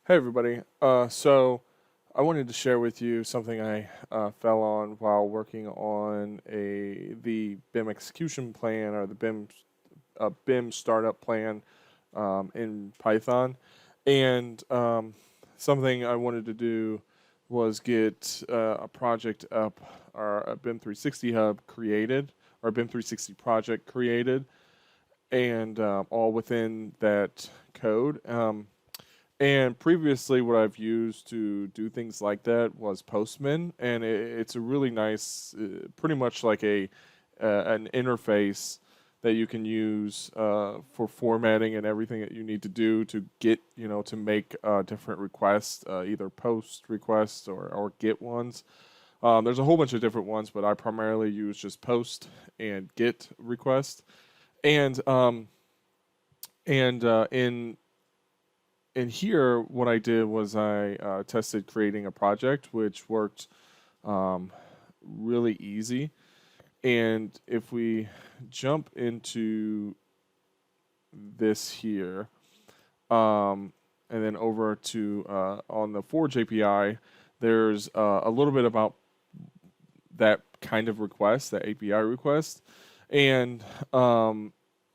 Hey everybody. So I wanted to share with you something I fell on while working on the BIM execution plan or the BIM startup plan in Python, and something I wanted to do was get a project up, or a BIM360 hub created, or a BIM360 project created, and all within that code. And previously, what I've used to do things like that was Postman, and it's a really nice, pretty much like an interface that you can use for formatting and everything that you need to do to get, to make different requests, either post requests or get ones. There's a whole bunch of different ones, but I primarily use just post and get request. And in here, what I did was I tested creating a project, which worked um, really easy. And if we jump into this here, and then over to on the Forge API, there's a little bit about that kind of request, that API request, and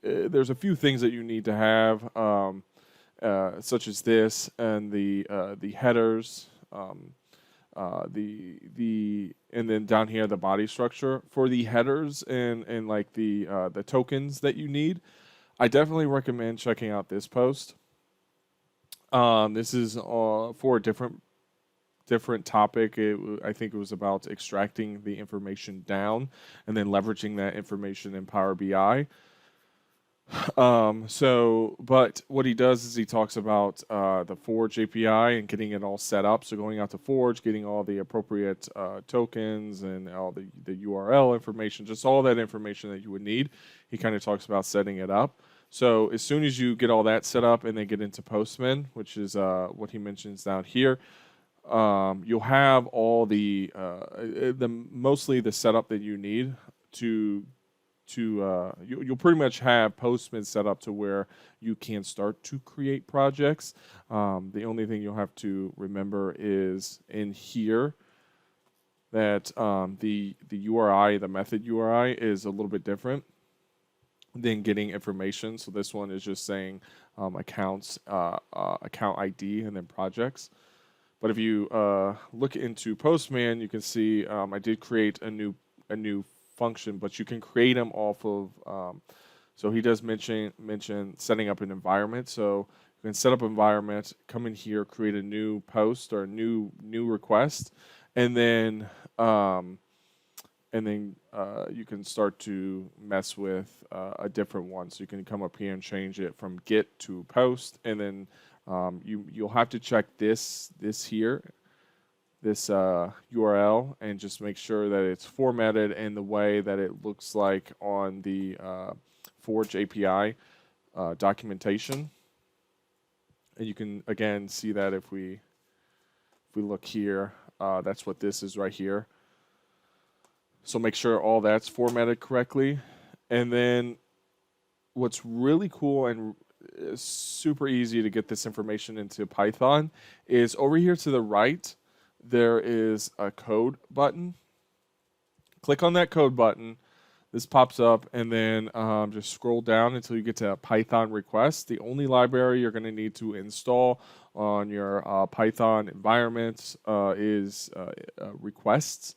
there's a few things that you need to have. Such as this and the headers, and then down here the body structure for the headers and like the tokens that you need. I definitely recommend checking out this post. This is for a different topic. I think it was about extracting the information down and then leveraging that information in Power BI. But what he does is he talks about the Forge API and getting it all set up. So going out to Forge, getting all the appropriate tokens and all the URL information, just all that information that you would need. He kind of talks about setting it up. So as soon as you get all that set up and then get into Postman, which is what he mentions down here, you'll have all the mostly the setup that you need to you'll pretty much have Postman set up to where you can start to create projects. The only thing you'll have to remember is in here that the URI, the method URI, is a little bit different than getting information. So this one is just saying accounts, account ID, and then projects. But if you look into Postman, you can see I did create a new function, but you can create them off of. So he does mention setting up an environment. So you can set up an environment, come in here, create a new post or a new request, and then you can start to mess with a different one. So you can come up here and change it from get to post, and then you'll have to check this here, this URL, and just make sure that it's formatted in the way that it looks like on the Forge API documentation. And you can again see that if we look here, that's what this is right here. So make sure all that's formatted correctly. And then what's really cool and super easy to get this information into Python is over here to the right, there is a code button. Click on that code button. This pops up, and then just scroll down until you get to Python request. The only library you're going to need to install on your Python environment is requests.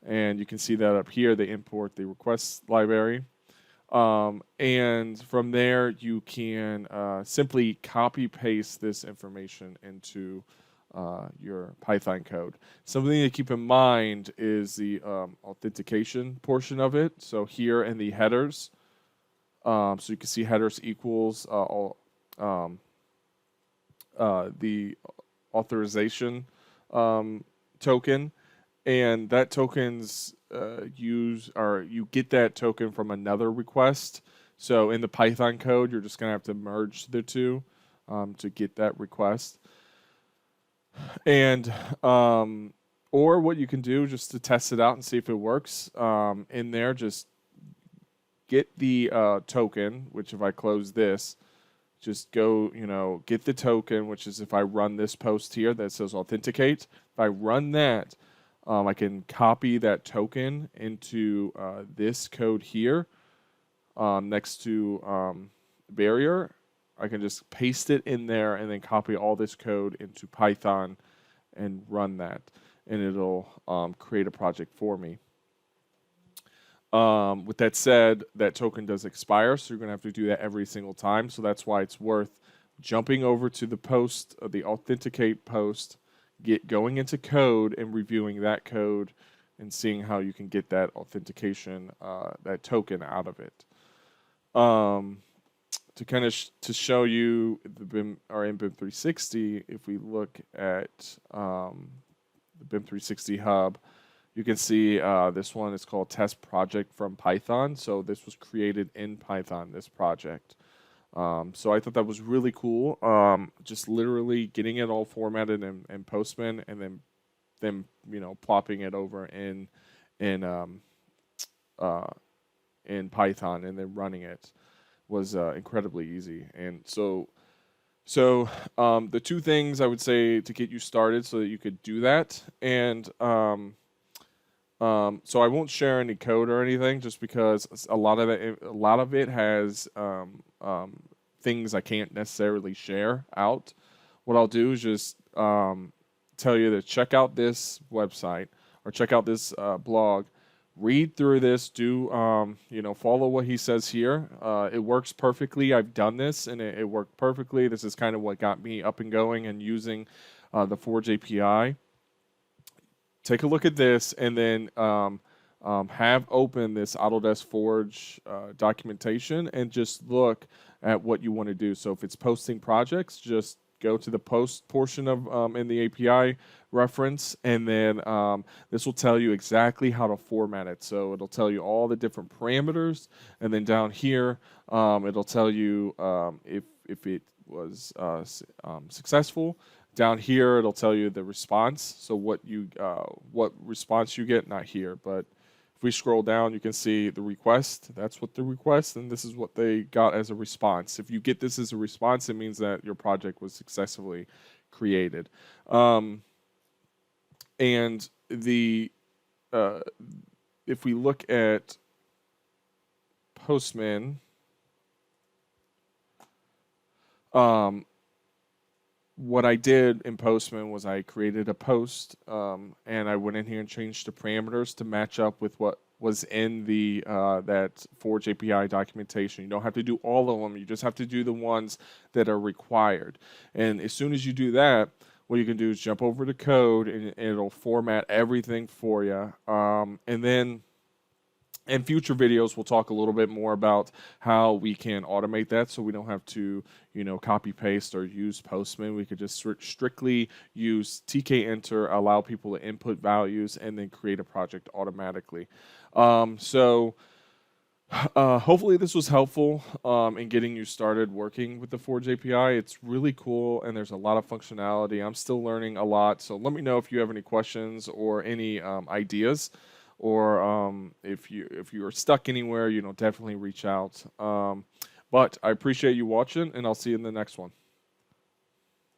And you can see that up here. They import the requests library. And from there, you can simply copy paste this information into your Python code. Something to keep in mind is the authentication portion of it. So here in the headers, so you can see headers equals the authorization token, and that token's you get that token from another request. So in the Python code, you're just gonna have to merge the two to get that request. And or what you can do just to test it out and see if it works, in there, just get the token, which if I close this, just go, get the token, which is if I run this post here that says authenticate, if I run that, I can copy that token into this code here next to barrier. I can just paste it in there and then copy all this code into Python and run that, and it'll create a project for me. With that said, that token does expire, so you're going to have to do that every single time. So that's why it's worth jumping over to the post, the authenticate post, going into code and reviewing that code and seeing how you can get that authentication, that token out of it. To kind of to show you the BIM or in BIM360, if we look at the BIM360 hub, you can see this one is called Test Project from Python. So this was created in Python, this project. So I thought that was really cool. Just literally getting it all formatted in Postman and then plopping it over in Python and then running it was incredibly easy. And so the two things I would say to get you started so that you could do that, and so I won't share any code or anything, just because a lot of it has things I can't necessarily share out. What I'll do is just tell you to check out this website or check out this blog. Read through this, follow what he says here. It works perfectly. I've done this and it worked perfectly. This is kind of what got me up and going and using the Forge API. Take a look at this and then have open this Autodesk Forge documentation and just look at what you want to do. So if it's posting projects, just go to the post portion of in the API reference, and then this will tell you exactly how to format it. So it'll tell you all the different parameters, and then down here it'll tell you if it was successful. Down here it'll tell you the response. So what response you get, not here, but if we scroll down, you can see the request. That's what the request, and this is what they got as a response. If you get this as a response, it means that your project was successfully created. And if we look at Postman, what I did in Postman was I created a post, and I went in here and changed the parameters to match up with what was in the that Forge API documentation. You don't have to do all of them. You just have to do the ones that are required. And as soon as you do that, what you can do is jump over to code, and it'll format everything for you. And then in future videos, we'll talk a little bit more about how we can automate that, so we don't have to, copy paste or use Postman. We could just strictly use TK Enter, allow people to input values, and then create a project automatically. Hopefully this was helpful in getting you started working with the Forge API. It's really cool, and there's a lot of functionality. I'm still learning a lot, so let me know if you have any questions or any ideas. Or if you are stuck anywhere, definitely reach out. But I appreciate you watching, and I'll see you in the next one.